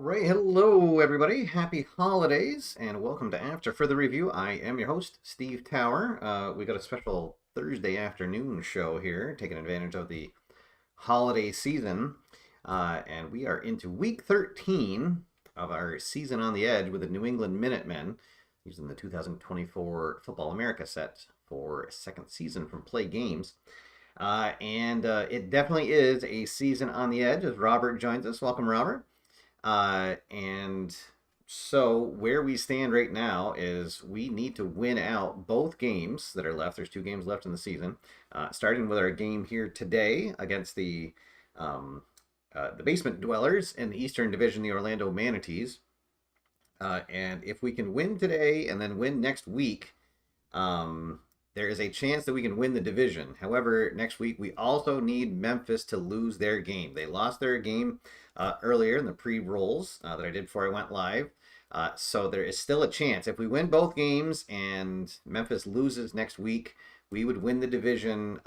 right, hello everybody. Happy holidays and welcome to After Further Review. I am your host, Steve Tower. We got a special Thursday afternoon show here, taking advantage of the holiday season. And we are into week 13 of our season on the edge with the New England Minutemen, using the 2024 Football America set for second season from Play Games. And it definitely is a season on the edge as Robert joins us. Welcome, Robert. And so where we stand right now is we need to win out both games that are left. There's 2 games left in the season. Starting with our game here today against the basement dwellers in the Eastern Division, the Orlando Manatees. And if we can win today and then win next week, there is a chance that we can win the division. However, next week we also need Memphis to lose their game. They lost their game earlier in the pre-rolls that I did before I went live. So there is still a chance. If we win both games and Memphis loses next week, we would win the division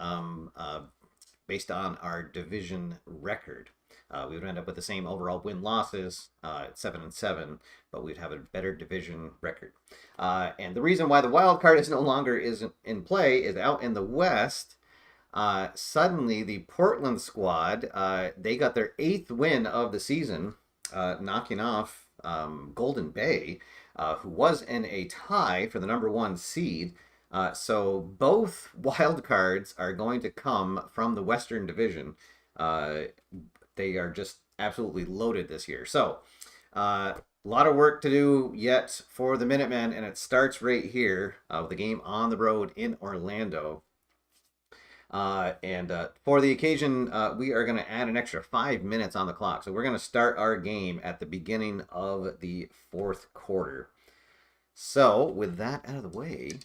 based on our division record. We would end up with the same overall win-losses at 7-7, but we'd have a better division record. And the reason why the wild card is no longer in play is out in the West. Suddenly, the Portland squad, they got their 8th win of the season, knocking off Golden Bay, who was in a tie for the #1 seed. So both wild cards are going to come from the Western Division. They are just absolutely loaded this year. So a lot of work to do yet for the Minutemen, and it starts right here with the game on the road in Orlando. And for the occasion, we are going to add an extra 5 minutes on the clock. So we're going to start our game at the beginning of the 4th quarter. So with that out of the way,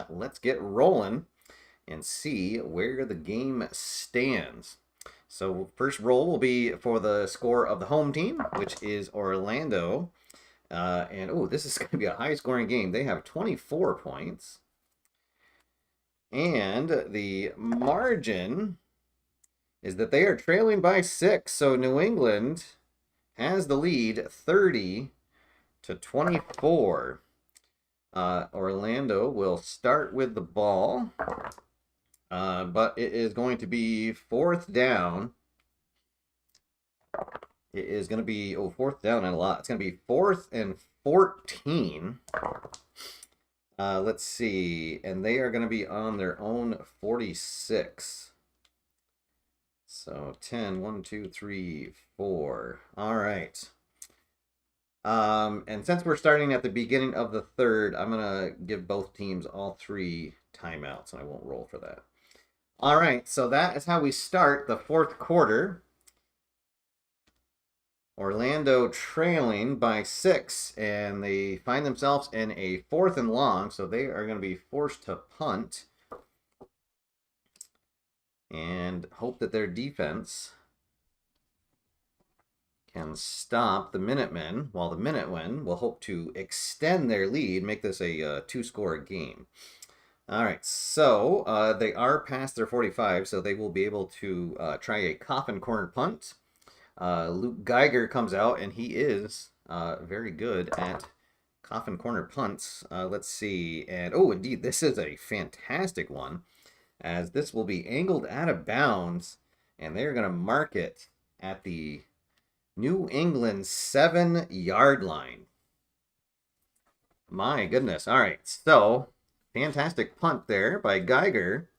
let's get rolling and see where the game stands. So first roll will be for the score of the home team, which is Orlando. And this is going to be a high-scoring game. They have 24 points. And the margin is that they are trailing by 6. So New England has the lead 30-24. Orlando will start with the ball. But it is going to be 4th down. It is going to be, 4th down and a lot. It's going to be 4th and 14. Let's see. And they are going to be on their own 46. So 10, 1, 2, 3, 4. All right. And since we're starting at the beginning of the 3rd, I'm going to give both teams all 3 timeouts, and I won't roll for that. All right, so that is how we start the 4th quarter. Orlando trailing by 6, and they find themselves in a 4th and long, so they are going to be forced to punt and hope that their defense can stop the Minutemen, while the Minutemen will hope to extend their lead, make this a 2-score game. All right, so they are past their 45, so they will be able to try a coffin corner punt. Luke Geiger comes out, and he is very good at coffin corner punts. Let's see, and indeed, this is a fantastic one, as this will be angled out of bounds, and they're going to mark it at the New England 7-yard line. My goodness. All right, so fantastic punt there by Geiger.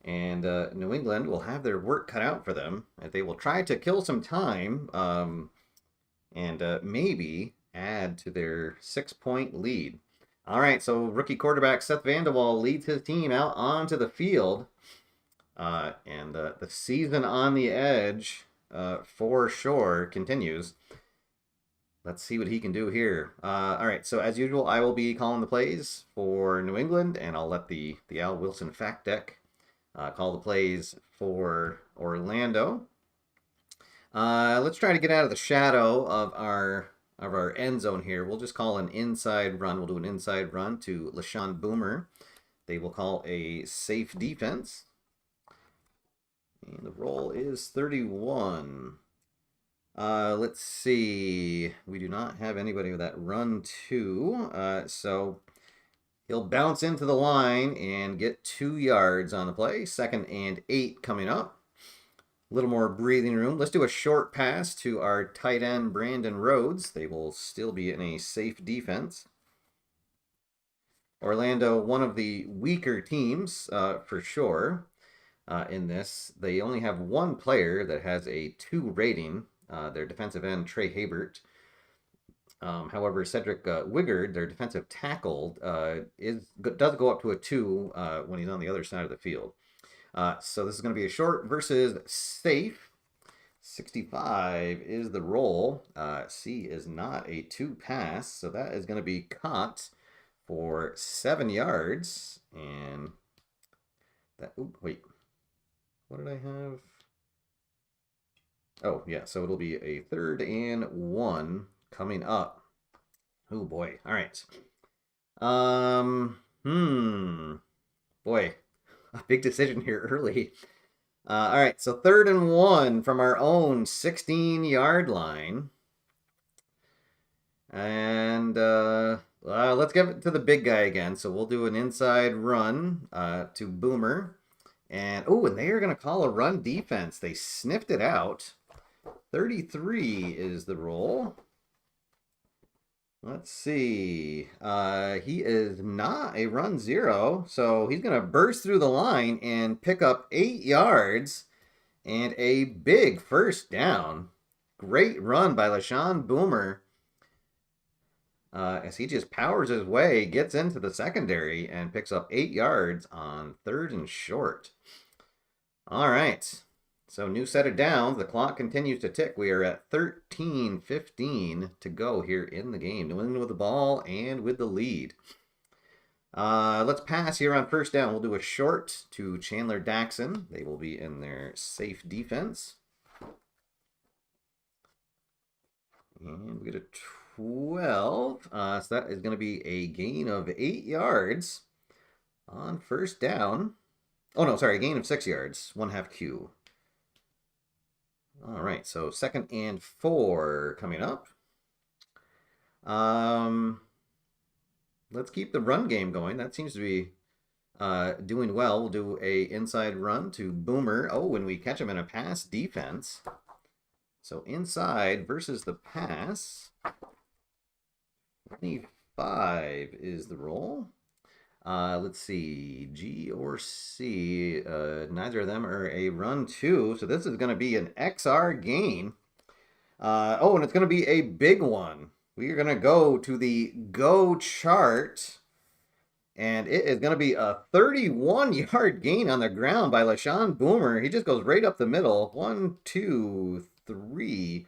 And New England will have their work cut out for them. They will try to kill some time and maybe add to their 6-point lead. All right, so rookie quarterback Seth Vandewall leads his team out onto the field. And the season on the edge for sure continues. Let's see what he can do here. All right, so as usual, I will be calling the plays for New England, and I'll let the Al Wilson fact deck call the plays for Orlando. Let's try to get out of the shadow of our end zone here. We'll just call an inside run. We'll do an inside run to LaShawn Boomer. They will call a safe defense. And the roll is 31. Let's see. We do not have anybody with that run two. So he'll bounce into the line and get 2 yards on the play. 2nd and 8 coming up. A little more breathing room. Let's do a short pass to our tight end, Brandon Rhodes. They will still be in a safe defense. Orlando, one of the weaker teams for sure in this. They only have one player that has a 2 rating, their defensive end, Trey Habert. However, Cedric Wigard, their defensive tackle, does go up to a 2 when he's on the other side of the field. So this is going to be a short versus safe. 65 is the roll. C is not a 2 pass, so that is going to be caught for 7 yards. And that, wait, what did I have? Oh, yeah, so it'll be a 3rd and 1 coming up. Oh, boy. All right. Boy, a big decision here early. All right, so 3rd and 1 from our own 16-yard line. And let's give it to the big guy again. So we'll do an inside run to Boomer. And they are going to call a run defense. They sniffed it out. 33 is the roll. Let's see. He is not a run 0, so he's going to burst through the line and pick up 8 yards and a big 1st down. Great run by LaShawn Boomer as he just powers his way, gets into the secondary, and picks up 8 yards on 3rd and short. All right. So new set of downs. The clock continues to tick. We are at 13:15 to go here in the game. New England with the ball and with the lead. Let's pass here on 1st down. We'll do a short to Chandler Daxon. They will be in their safe defense. And we get a 12. So that is going to be a gain of 8 yards on 1st down. Oh, no, sorry, a gain of 6 yards. 1/2 Q. All right, so 2nd and 4 coming up. Let's keep the run game going. That seems to be doing well. We'll do a inside run to Boomer. Oh, and we catch him in a pass defense. So inside versus the pass. 25 is the roll. Let's see, G or C. Neither of them are a run 2, so this is going to be an XR gain. And it's going to be a big one. We are going to go to the Go chart, and it is going to be a 31-yard gain on the ground by LaShawn Boomer. He just goes right up the middle. 1, 2, 3.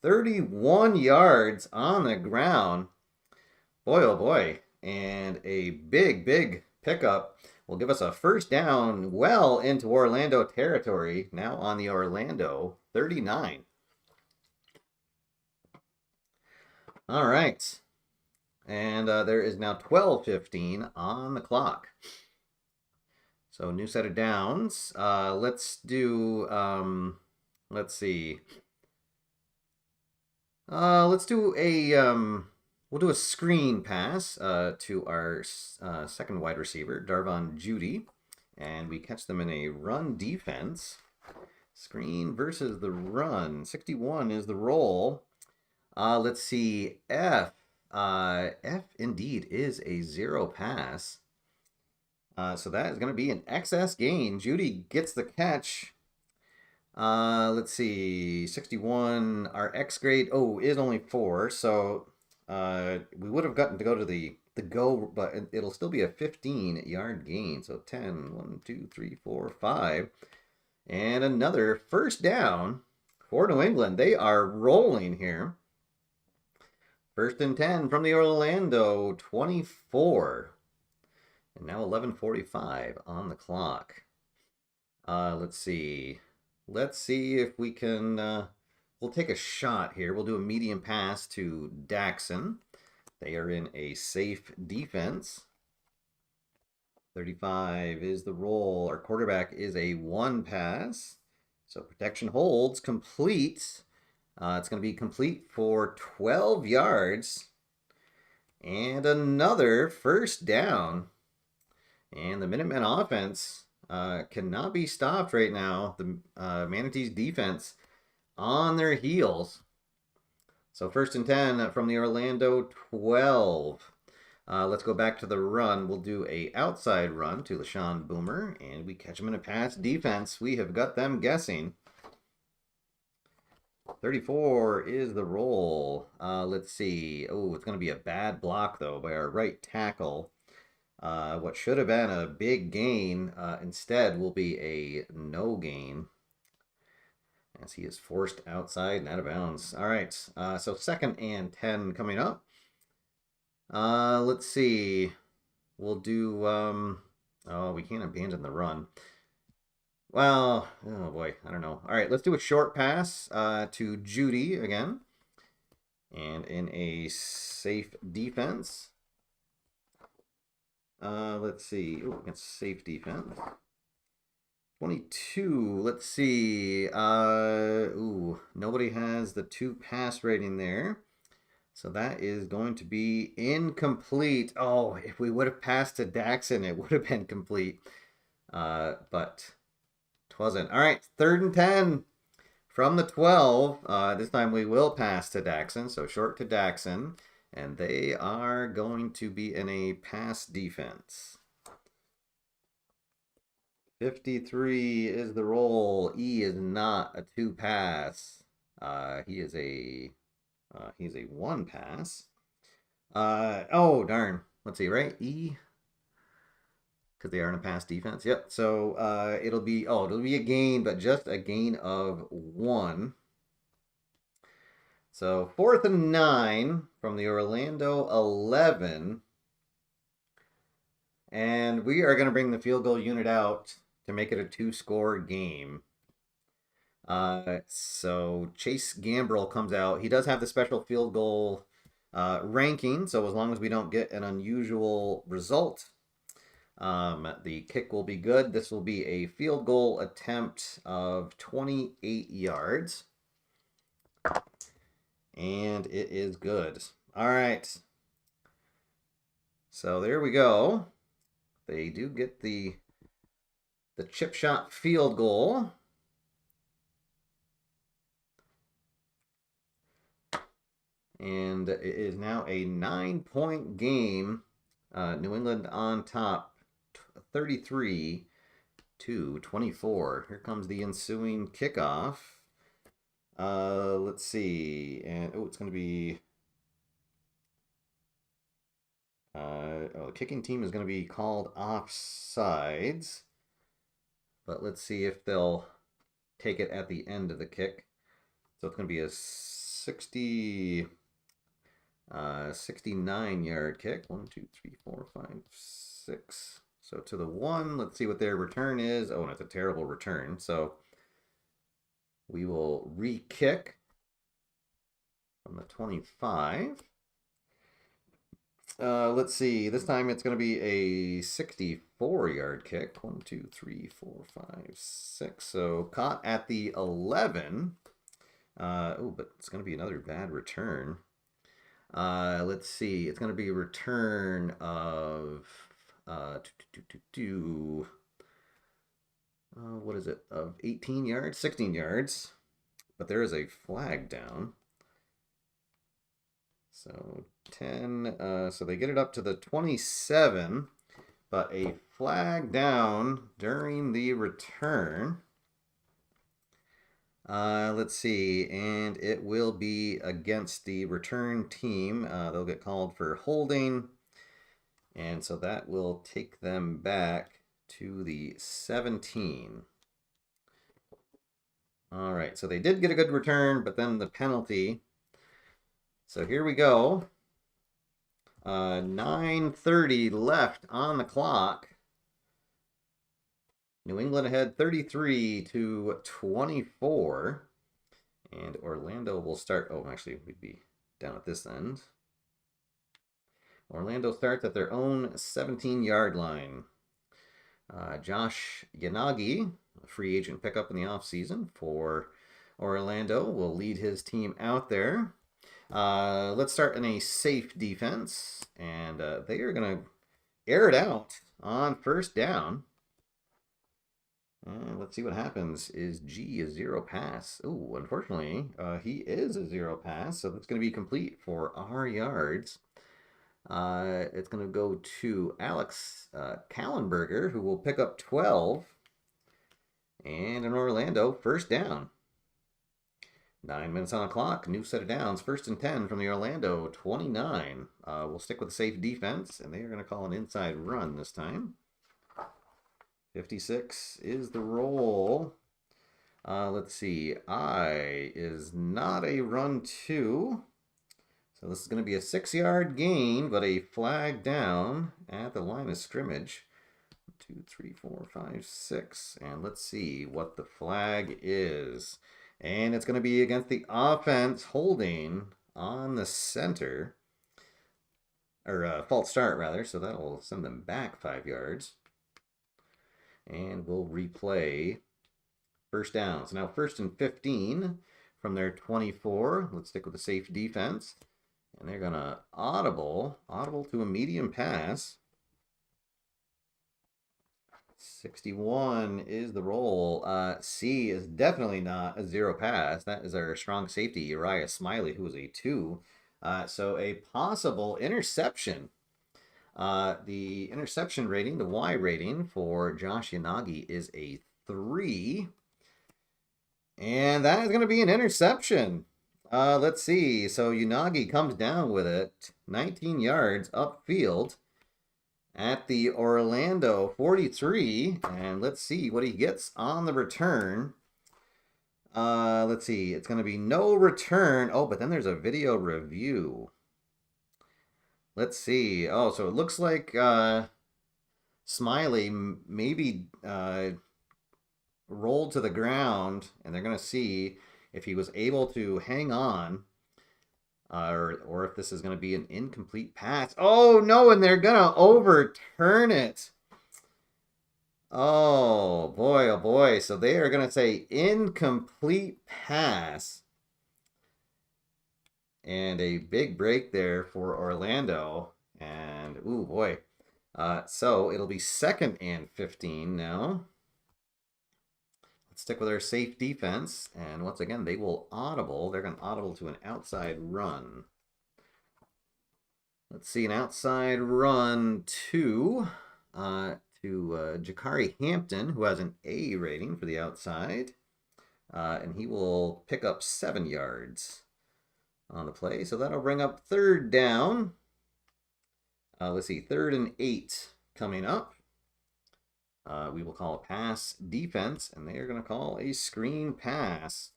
31 yards on the ground. Boy, oh boy. And a big, big pickup will give us a 1st down well into Orlando territory. Now on the Orlando 39. All right. And there is now 12:15 on the clock. So new set of downs. Let's do, let's see. Let's do a... We'll do a screen pass to our 2nd wide receiver, Darvon Judy, and we catch them in a run defense. Screen versus the run. 61 is the roll. Let's see, F. F indeed is a 0 pass. So that is going to be an XS gain. Judy gets the catch. Let's see, 61, our X grade, is only 4, so... we would have gotten to go to the go, but it'll still be a 15-yard gain. So 10, 1, 2, 3, 4, 5. And another 1st down for New England. They are rolling here. 1st and 10 from the Orlando 24. And now 11:45 on the clock. Let's see. Let's see if we can... We'll take a shot here. We'll do a medium pass to Daxon. They are in a safe defense. 35 is the roll. Our quarterback is a 1 pass. So protection holds complete. It's going to be complete for 12 yards and another first down. And the Minutemen offense cannot be stopped right now. The Manatees defense on their heels. So first and 10 from the Orlando 12. Let's go back to the run. We'll do a outside run to LaShawn Boomer, and we catch him in a pass defense. We have got them guessing. 34 is the roll. Let's see. Oh, it's going to be a bad block, though, by our right tackle. What should have been a big gain instead will be a no gain, as he is forced outside and out of bounds. All right, so second and 10 coming up. Let's see. We'll do, oh, we can't abandon the run. Well, oh boy, I don't know. All right, let's do a short pass to Judy again. And in a safe defense. Let's see. Oh, against safe defense. 22. Let's see. Ooh, nobody has the 2 pass rating there. So that is going to be incomplete. Oh, if we would have passed to Daxon, it would have been complete. But it wasn't. All right, third and 10 from the 12. This time we will pass to Daxon, so short to Daxon. And they are going to be in a pass defense. 53 is the roll. E is not a 2 pass. He's a 1 pass. Oh, darn. Let's see, right? E, because they are in a pass defense. Yep. So it'll be a gain, but just a gain of 1. So 4th and 9 from the Orlando 11. And we are going to bring the field goal unit out to make it a 2-score game. So Chase Gambrill comes out. He does have the special field goal ranking, so as long as we don't get an unusual result, the kick will be good. This will be a field goal attempt of 28 yards. And it is good. All right. So there we go. They do get the chip shot field goal. And it is now a 9-point game. New England on top, 33-24. Here comes the ensuing kickoff. Let's see. And it's going to be... the kicking team is going to be called offsides. But let's see if they'll take it at the end of the kick. So it's going to be a 69-yard kick. 1, 2, 3, 4, 5, 6. So to the 1, let's see what their return is. Oh, and it's a terrible return. So we will re-kick from the 25. Let's see. This time it's going to be a 64-yard kick. 1, 2, 3, 4, 5, 6. So caught at the 11. But it's going to be another bad return. Let's see. It's going to be a return of what is it? Of 18 yards, 16 yards. But there is a flag down. So 10. So they get it up to the 27, but a flag down during the return. Let's see, and it will be against the return team. They'll get called for holding, and so that will take them back to the 17. All right, so they did get a good return, but then the penalty. So here we go. 9:30 left on the clock. New England ahead 33-24. And Orlando will start. Oh, actually, we'd be down at this end. Orlando starts at their own 17-yard line. Josh Yanagi, a free agent pickup in the offseason for Orlando will lead his team out there. Let's start in a safe defense, and they are going to air it out on first down. And let's see what happens. Is G a zero pass? Oh, unfortunately, he is a zero pass, so that's going to be complete for our yards. It's going to go to Alex Kallenberger, who will pick up 12. And in Orlando, first down. 9 minutes on the clock. New set of downs. First and 10 from the Orlando 29. We'll stick with the safe defense, and they are going to call an inside run this time. 56 is the roll. Let's see. I is not a run 2. So this is going to be a 6-yard gain, but a flag down at the line of scrimmage. 2, 3, 4, 5, 6. And let's see what the flag is. And it's going to be against the offense holding on the center. Or false start, rather. So that'll send them back 5 yards. And we'll replay first down. So now first and 15 from their 24. Let's stick with the safe defense. And they're going to audible to a medium pass. 61 is the roll. C is definitely not a zero pass. That is our strong safety, Uriah Smiley, who is a 2. So a possible interception. The interception rating, the Y rating for Josh Yanagi is a 3. And that is going to be an interception. Let's see. So Yanagi comes down with it, 19 yards upfield at the Orlando 43. And let's see what he gets on the return. Let's see. It's going to be no return. Oh, but then there's a video review. Let's see. Oh, so it looks like Smiley maybe rolled to the ground, and they're going to see if he was able to hang on, or if this is going to be an incomplete pass. Oh, no, and they're going to overturn it. Oh, boy, oh, boy. So they are going to say incomplete pass. And a big break there for Orlando. And, ooh, boy. So it'll be 2nd and 15 now. Let's stick with our safe defense. And once again, they will audible. They're going to audible to an outside run. Let's see, an outside run to Jakari Hampton, who has an A rating for the outside. And he will pick up 7 yards on the play. So that'll bring up 3rd down. Let's see, 3rd and 8 coming up. We will call a pass defense, and they are going to call a screen pass.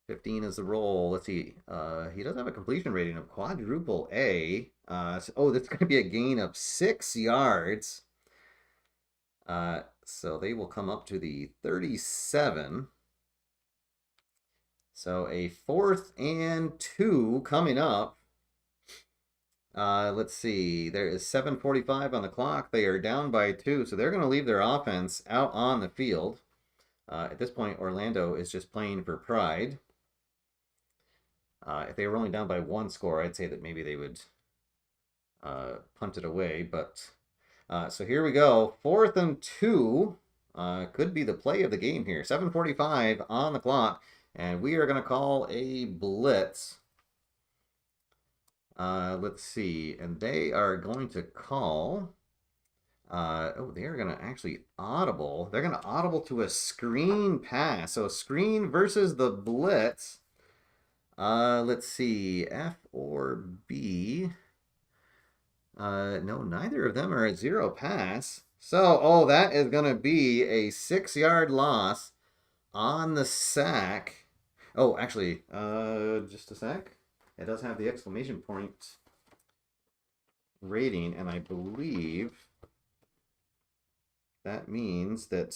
15 is the roll. Let's see. He does have a completion rating of quadruple A. Oh, that's going to be a gain of 6 yards. So they will come up to the 37. So a 4th and 2 coming up. Let's see. There is 7:45 on the clock. They are down by 2, so they're going to leave their offense out on the field. At this point, Orlando is just playing for pride. If they were only down by 1 score, I'd say that maybe they would punt it away. But so here we go. 4th and 2 could be the play of the game here. 7:45 on the clock, and we are going to call a blitz. Let's see, and they are going to call, they are going to actually audible. They're going to audible to a screen pass. So screen versus the blitz. Let's see, F or B. No, neither of them are a zero pass. So, that is going to be a 6-yard loss on the sack. Oh, actually, just a sec. It does have the exclamation point rating, and I believe that means that,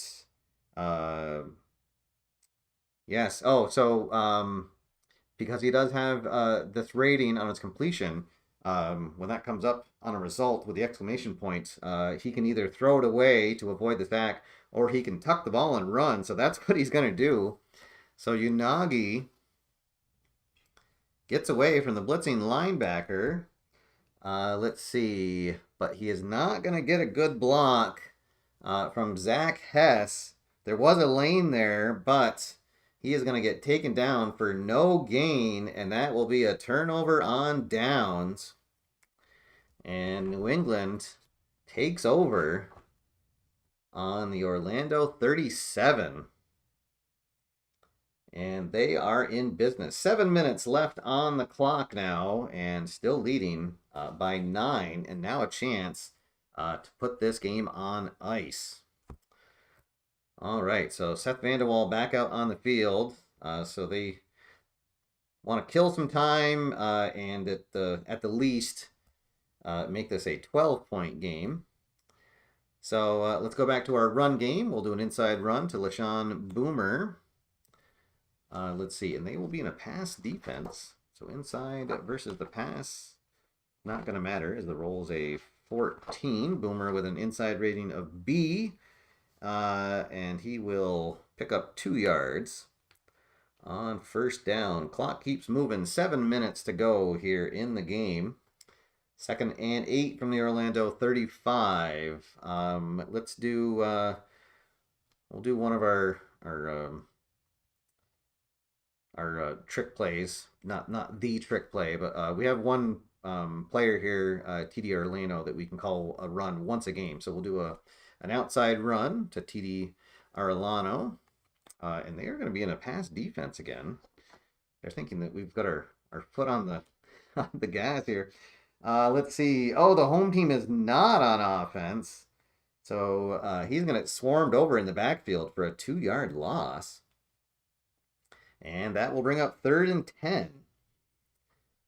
yes. Oh, so because he does have this rating on his completion, when that comes up on a result with the exclamation point, he can either throw it away to avoid the sack, or he can tuck the ball and run. So that's what he's going to do. So Unagi gets away from the blitzing linebacker. Let's see. But he is not going to get a good block from Zach Hess. There was a lane there, but he is going to get taken down for no gain, and that will be a turnover on downs. And New England takes over on the Orlando 37. And they are in business. 7 minutes left on the clock now, and still leading by 9, and now a chance to put this game on ice. All right, so Seth Vanderwall back out on the field. So they want to kill some time and at the least make this a 12-point game. So let's go back to our run game. We'll do an inside run to LaShawn Boomer. Let's see, and they will be in a pass defense. So inside versus the pass, not going to matter as the roll is a 14. Boomer with an inside rating of B, and he will pick up 2 yards on first down. Clock keeps moving. 7 minutes to go here in the game. 2nd and 8 from the Orlando 35. Let's do. We'll do one of our trick plays, not the trick play, but we have one player here, TD Arellano, that we can call a run once a game. So we'll do an outside run to TD Arellano, and they are going to be in a pass defense again. They're thinking that we've got our foot on the on the gas here. Let's see. Oh, the home team is not on offense, so he's going to get swarmed over in the backfield for a 2-yard loss. And that will bring up 3rd and 10.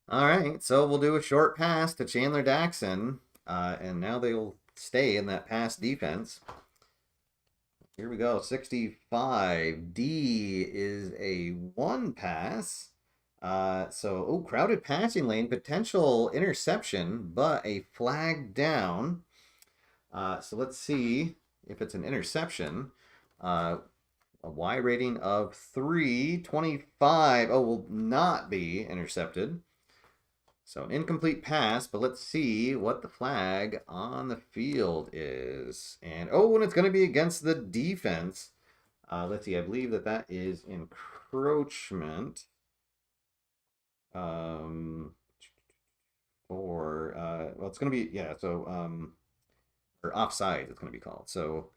All right, so we'll do a short pass to Chandler Daxon, and now they'll stay in that pass defense. Here we go, 65. D is a 1 pass. Crowded passing lane, potential interception, but a flag down. So let's see if it's an interception. A Y rating of 325. Oh, will not be intercepted. So an incomplete pass, but let's see what the flag on the field is. And it's going to be against the defense. Let's see, I believe that is encroachment. It's going to be, or offside, it's going to be called. So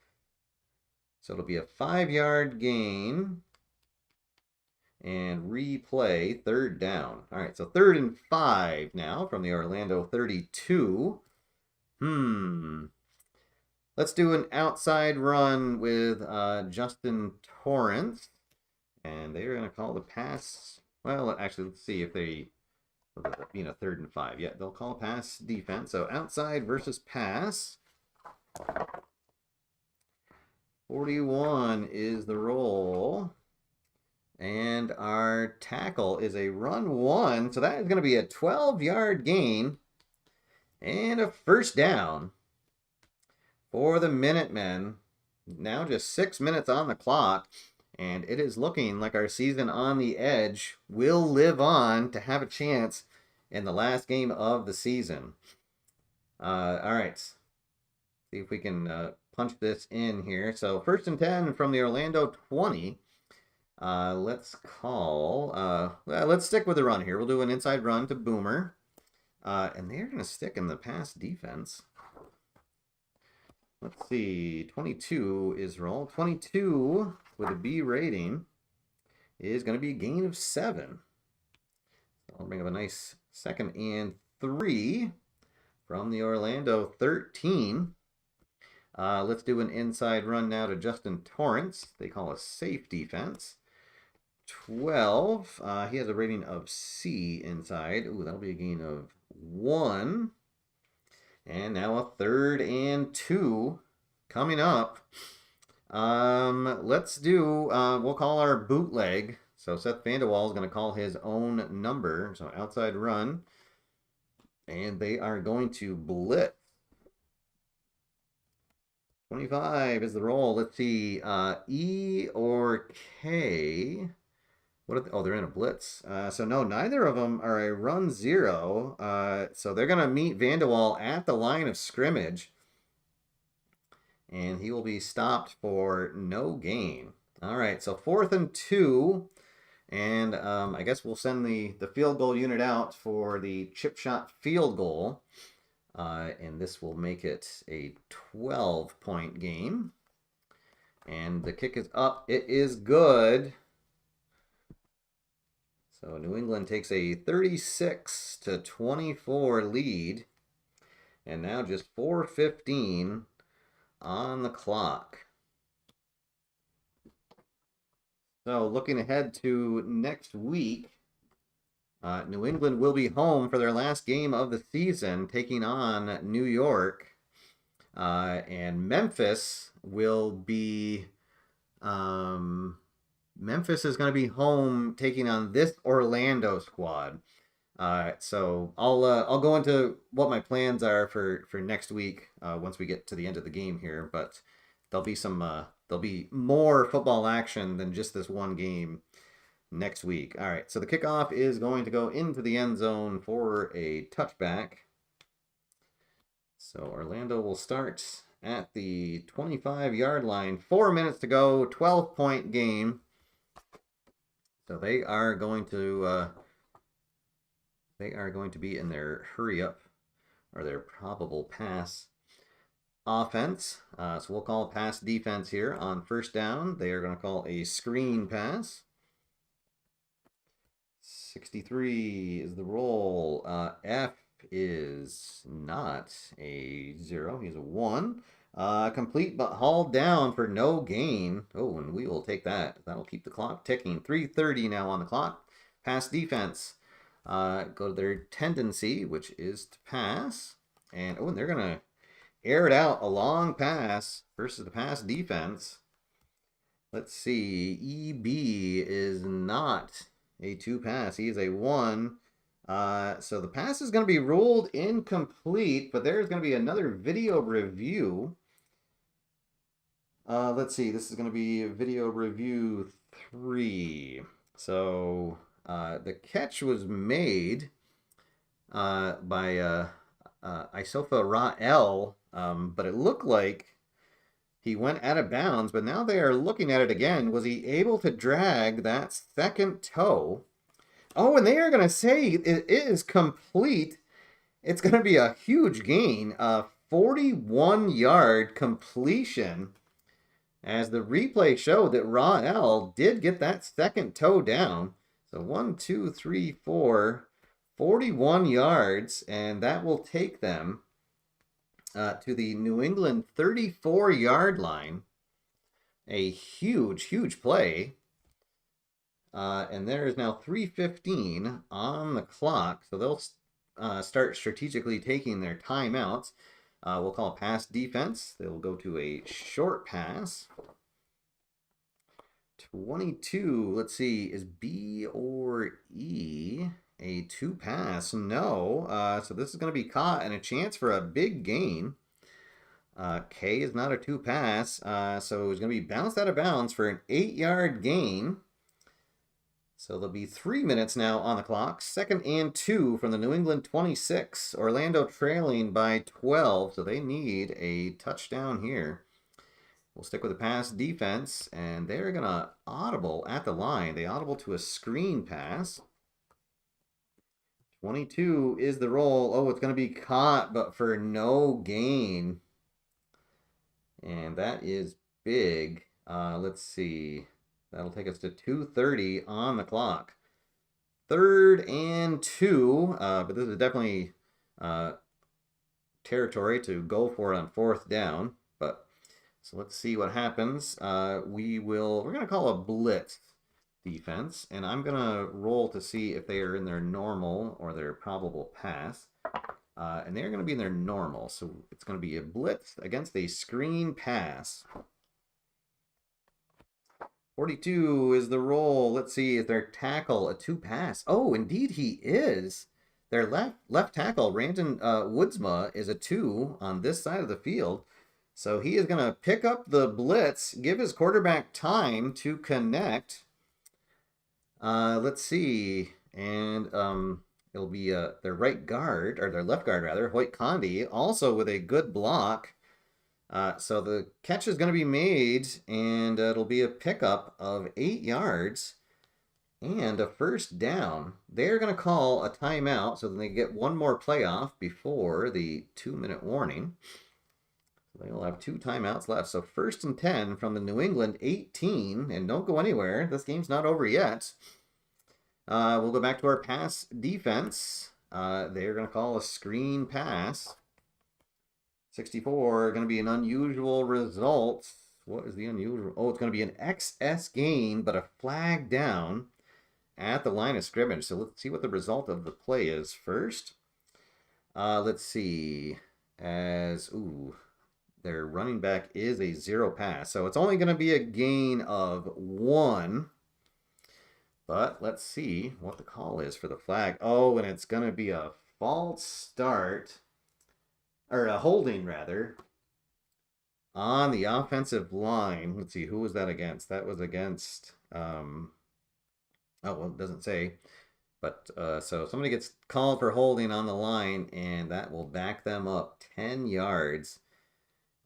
it'll be a 5-yard gain and replay 3rd down. All right, so 3rd and 5 now from the Orlando 32. Let's do an outside run with Justin Torrance. And they're going to call the pass. Well, actually, let's see if they, being a 3rd and 5. Yeah, they'll call a pass defense. So outside versus pass. 41 is the roll. And our tackle is a run 1. So that is going to be a 12-yard gain and a 1st down for the Minutemen. Now just 6 minutes on the clock. And it is looking like our season on the edge will live on to have a chance in the last game of the season. All right. See if we can punch this in here. So 1st and 10 from the Orlando 20. Let's stick with the run here. We'll do an inside run to Boomer. And they're going to stick in the pass defense. Let's see. 22 is roll. 22 with a B rating is going to be a gain of 7. So I'll bring up a nice 2nd and 3 from the Orlando 13. Let's do an inside run now to Justin Torrance. They call a safe defense. 12. He has a rating of C inside. Ooh, that'll be a gain of 1. And now a 3rd and 2 coming up. Let's do, we'll call our bootleg. So Seth Vanderwall is going to call his own number. So outside run. And they are going to blitz. 25 is the roll. Let's see, E or K. What are they? Oh, they're in a blitz. So no, neither of them are a run zero. So they're gonna meet Vanderwall at the line of scrimmage, and he will be stopped for no gain. All right, so 4th and 2, and I guess we'll send the field goal unit out for the chip shot field goal, and this will make it a 12-point game. And the kick is up. It is good. So New England takes a 36-24 lead. And now just 4:15 on the clock. So looking ahead to next week, New England will be home for their last game of the season, taking on New York. And Memphis will be... Memphis is going to be home taking on this Orlando squad. So I'll go into what my plans are for next week once we get to the end of the game here. But there'll be more football action than just this one game next week. All right, so the kickoff is going to go into the end zone for a touchback. So Orlando will start at the 25-yard line. 4 minutes to go, 12-point game. So they are going to be in their hurry up or their probable pass offense. So we'll call pass defense here on first down. They are going to call a screen pass. 63 is the roll. F is not a 0. He's a 1. Complete but hauled down for no gain. Oh, and we will take that. That'll keep the clock ticking. 3:30 now on the clock. Pass defense. Go to their tendency, which is to pass. And they're going to air it out. A long pass versus the pass defense. Let's see. EB is not a 2 pass. He is a 1. So the pass is going to be ruled incomplete, but there's going to be another video review. Let's see. This is going to be video review 3. So the catch was made by Isofa Ra'el, but it looked like he went out of bounds, but now they are looking at it again. Was he able to drag that second toe? Oh, and they are going to say it is complete. It's going to be a huge gain. 41-yard completion. As the replay showed that Ra'el did get that second toe down. So 1, 2, 3, 4, 41 yards. And that will take them to the New England 34-yard line. A huge, huge play. And there is now 3:15 on the clock. So they'll start strategically taking their timeouts. We'll call pass defense. They will go to a short pass. 22, let's see, is B or E a 2 pass? No. So this is going to be caught and a chance for a big gain. K is not a 2 pass. So it's going to be bounced out of bounds for an 8-yard gain. So there'll be 3 minutes now on the clock. 2nd and 2 from the New England 26. Orlando trailing by 12, so they need a touchdown here. We'll stick with the pass defense, and they're going to audible at the line. They audible to a screen pass. 22 is the roll. Oh, it's going to be caught, but for no gain. And that is big. Let's see. That'll take us to 2:30 on the clock. 3rd and 2, but this is definitely territory to go for it on 4th down. But so let's see what happens. We're going to call a blitz defense, and I'm going to roll to see if they are in their normal or their probable pass. And they're going to be in their normal, so it's going to be a blitz against a screen pass. 42 is the roll. Let's see, is their tackle a 2 pass? Oh, indeed he is. Their left tackle, Ranton Woodsma, is a 2 on this side of the field. So he is going to pick up the blitz, give his quarterback time to connect. Let's see. And it'll be their right guard, or their left guard rather, Hoyt Condi, also with a good block. So the catch is going to be made, and it'll be a pickup of 8 yards and a first down. They're going to call a timeout so that they get one more playoff before the 2-minute warning. They'll have 2 timeouts left. So first and 10 from the New England 18, and don't go anywhere. This game's not over yet. We'll go back to our pass defense. They're going to call a screen pass. 64, going to be an unusual result. What is the unusual? Oh, it's going to be an XS gain, but a flag down at the line of scrimmage. So let's see what the result of the play is first. Let's see. Their running back is a 0 pass. So it's only going to be a gain of 1. But let's see what the call is for the flag. Oh, and it's going to be a false start, or a holding rather, on the offensive line. Let's see, who was that against? That was against, oh, well, it doesn't say. But so somebody gets called for holding on the line, and that will back them up 10 yards.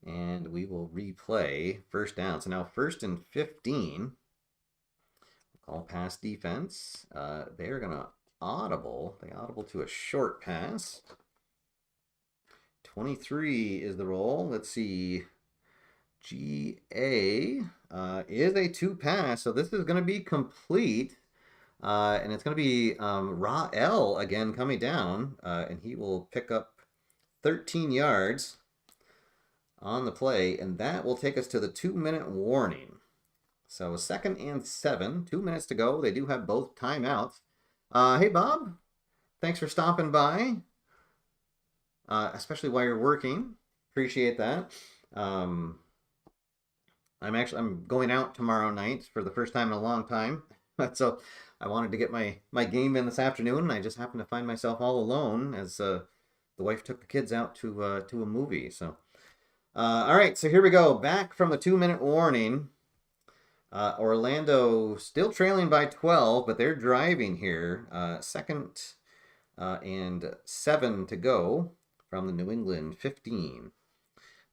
And we will replay first down. So now first and 15. Call pass defense. They're going to audible. They audible to a short pass. 23 is the roll. Let's see. GA is a 2 pass. So this is going to be complete. And it's going to be Rael again coming down. And he will pick up 13 yards on the play. And that will take us to the 2-minute warning. So 2nd and 7, 2 minutes to go. They do have both timeouts. Hey, Bob. Thanks for stopping by, especially while you're working. Appreciate that. I'm going out tomorrow night for the first time in a long time. So I wanted to get my game in this afternoon, and I just happened to find myself all alone as the wife took the kids out to a movie. So, all right. So here we go. Back from the 2-minute warning. Orlando still trailing by 12, but they're driving here. 2nd and 7 to go from the New England 15.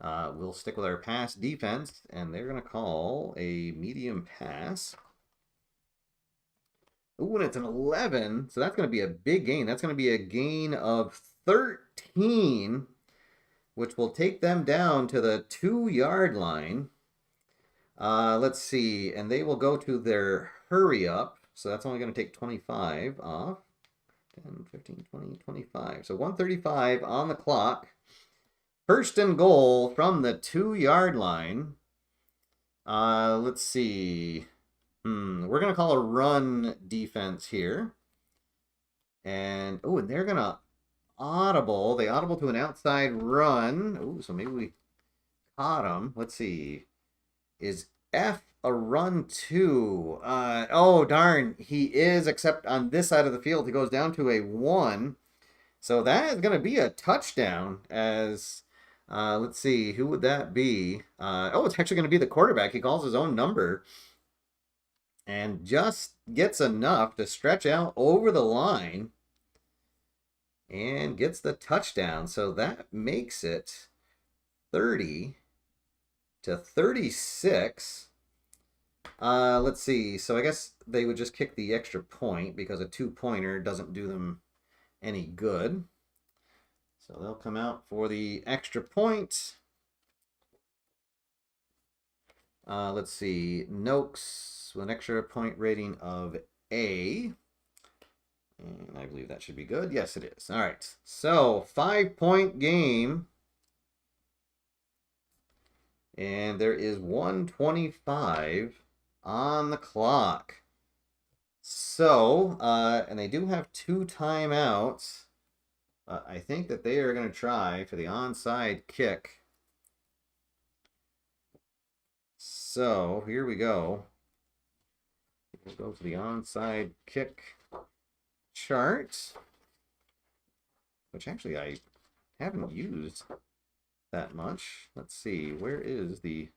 We'll stick with our pass defense, and they're going to call a medium pass. Ooh, and it's an 11, so that's going to be a big gain. That's going to be a gain of 13, which will take them down to the 2-yard line. Let's see, and they will go to their hurry up. So that's only going to take 25 off. 10, 15, 20, 25. So 135 on the clock. First and goal from the 2-yard line. Let's see. We're going to call a run defense here. And, and they're going to audible. They audible to an outside run. So maybe we caught them. Let's see. Is F a run 2? Oh, darn. He is, except on this side of the field, he goes down to a 1. So that is going to be a touchdown as, let's see, who would that be? It's actually going to be the quarterback. He calls his own number and just gets enough to stretch out over the line and gets the touchdown. So that makes it 30 to 36. Let's see. So I guess they would just kick the extra point because a 2-pointer doesn't do them any good. So they'll come out for the extra point. Let's see. Noakes with an extra point rating of A. And I believe that should be good. Yes, it is. All right. So 5-point game. And there is 1:25 on the clock. So, and they do have 2 timeouts. I think that they are going to try for the onside kick. So, here we go. We'll go to the onside kick chart, which actually I haven't used that much. Let's see, where is the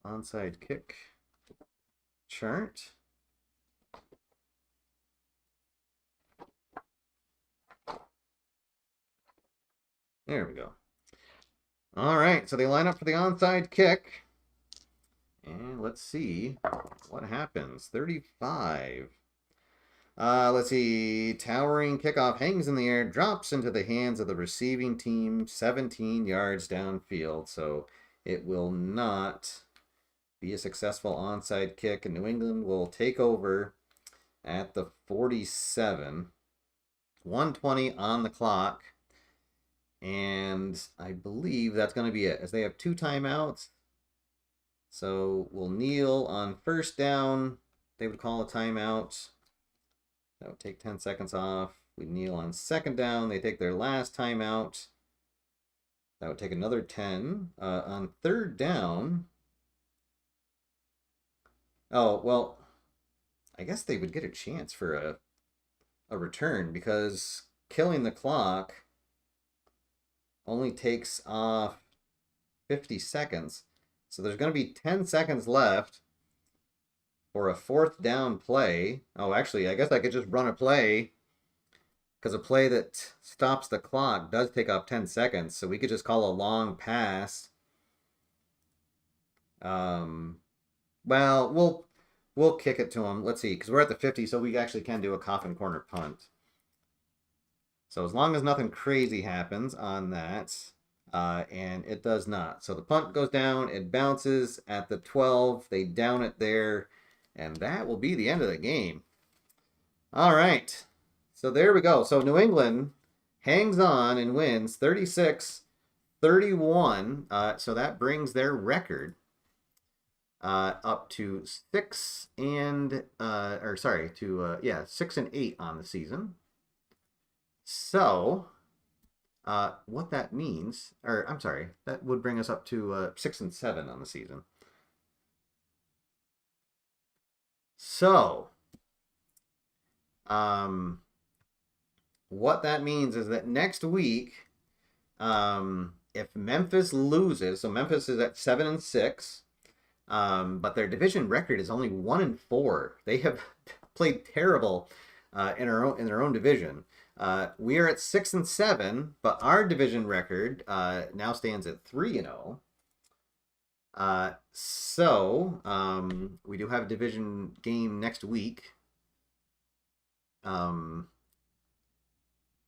onside kick chart? There we go. All right, so they line up for the onside kick. And let's see what happens. 35. Let's see. Towering kickoff hangs in the air, drops into the hands of the receiving team 17 yards downfield. So it will not be a successful onside kick, and New England will take over at the 47. 1:20 on the clock. And I believe that's going to be it, as they have 2 timeouts. So we'll kneel on first down. They would call a timeout. That would take 10 seconds off. We kneel on second down. They take their last timeout. That would take another 10. On third down. Oh, well, I guess they would get a chance for a return, because killing the clock only takes off 50 seconds. So there's going to be 10 seconds left for a fourth down play. Oh, actually, I guess I could just run a play, because a play that stops the clock does take off 10 seconds. So we could just call a long pass. Well, we'll kick it to them. Let's see, because we're at the 50, so we actually can do a coffin corner punt. So as long as nothing crazy happens on that, and it does not. So the punt goes down, it bounces at the 12, they down it there, and that will be the end of the game. All right, so there we go. So New England hangs on and wins 36-31. So that brings their record up to 6 and 6-8 on the season. So, what that means, that would bring us up to 6-7 on the season. So, what that means is that next week, if Memphis loses, so Memphis is at 7-6, but their division record is only 1-4. They have played terrible in their own division. We are at 6-7, but our division record now stands at 3-0. So we do have a division game next week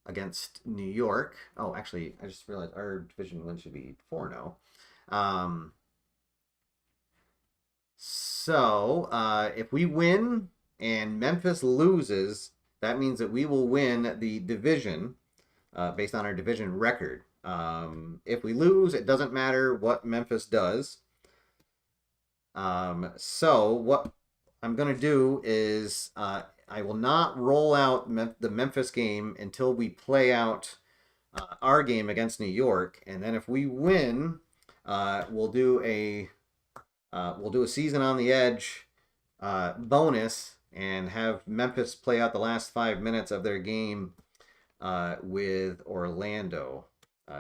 against New York. Oh, actually, I just realized our division win should be 4-0. So if we win and Memphis loses, that means that we will win the division based on our division record. If we lose, it doesn't matter what Memphis does. So what I'm going to do is I will not roll out the Memphis game until we play out our game against New York. And then if we win, we'll do a season on the edge bonus, and have Memphis play out the last 5 minutes of their game with Orlando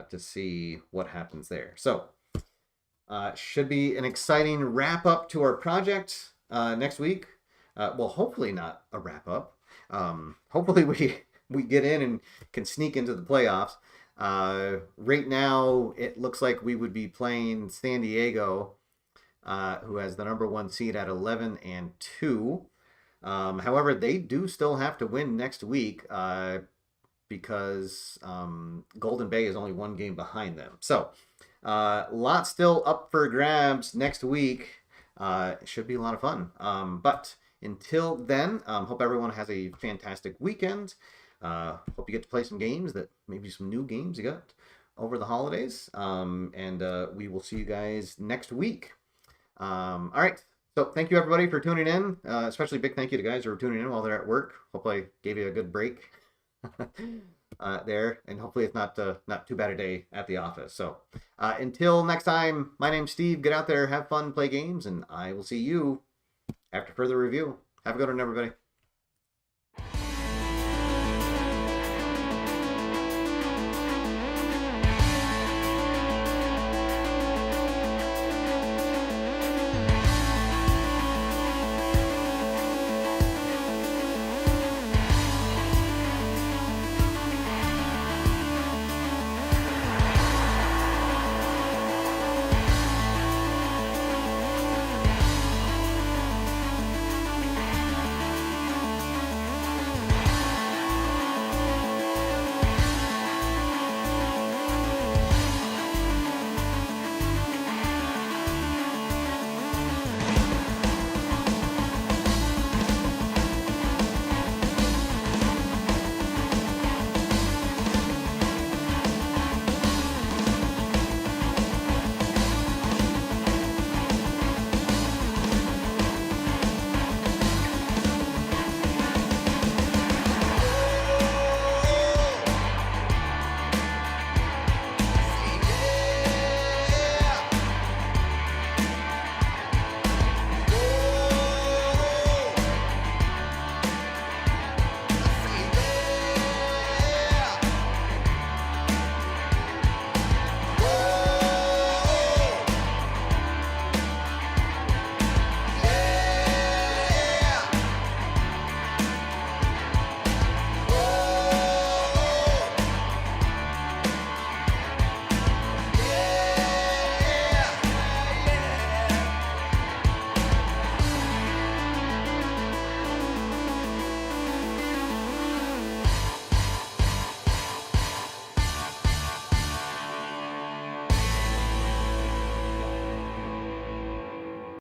to see what happens there. So should be an exciting wrap up to our project next week. Well, hopefully not a wrap up. Hopefully we get in and can sneak into the playoffs. Right now, it looks like we would be playing San Diego, who has the number 1 seed at 11-2. However, they do still have to win next week because Golden Bay is only 1 game behind them. So, lots still up for grabs next week. It should be a lot of fun. But until then, hope everyone has a fantastic weekend. Hope you get to play some games, maybe some new games you got over the holidays. And we will see you guys next week. All right. So thank you, everybody, for tuning in. Especially big thank you to guys who are tuning in while they're at work. Hopefully I gave you a good break there. And hopefully it's not too bad a day at the office. So until next time, my name's Steve. Get out there, have fun, play games, and I will see you after further review. Have a good one, everybody.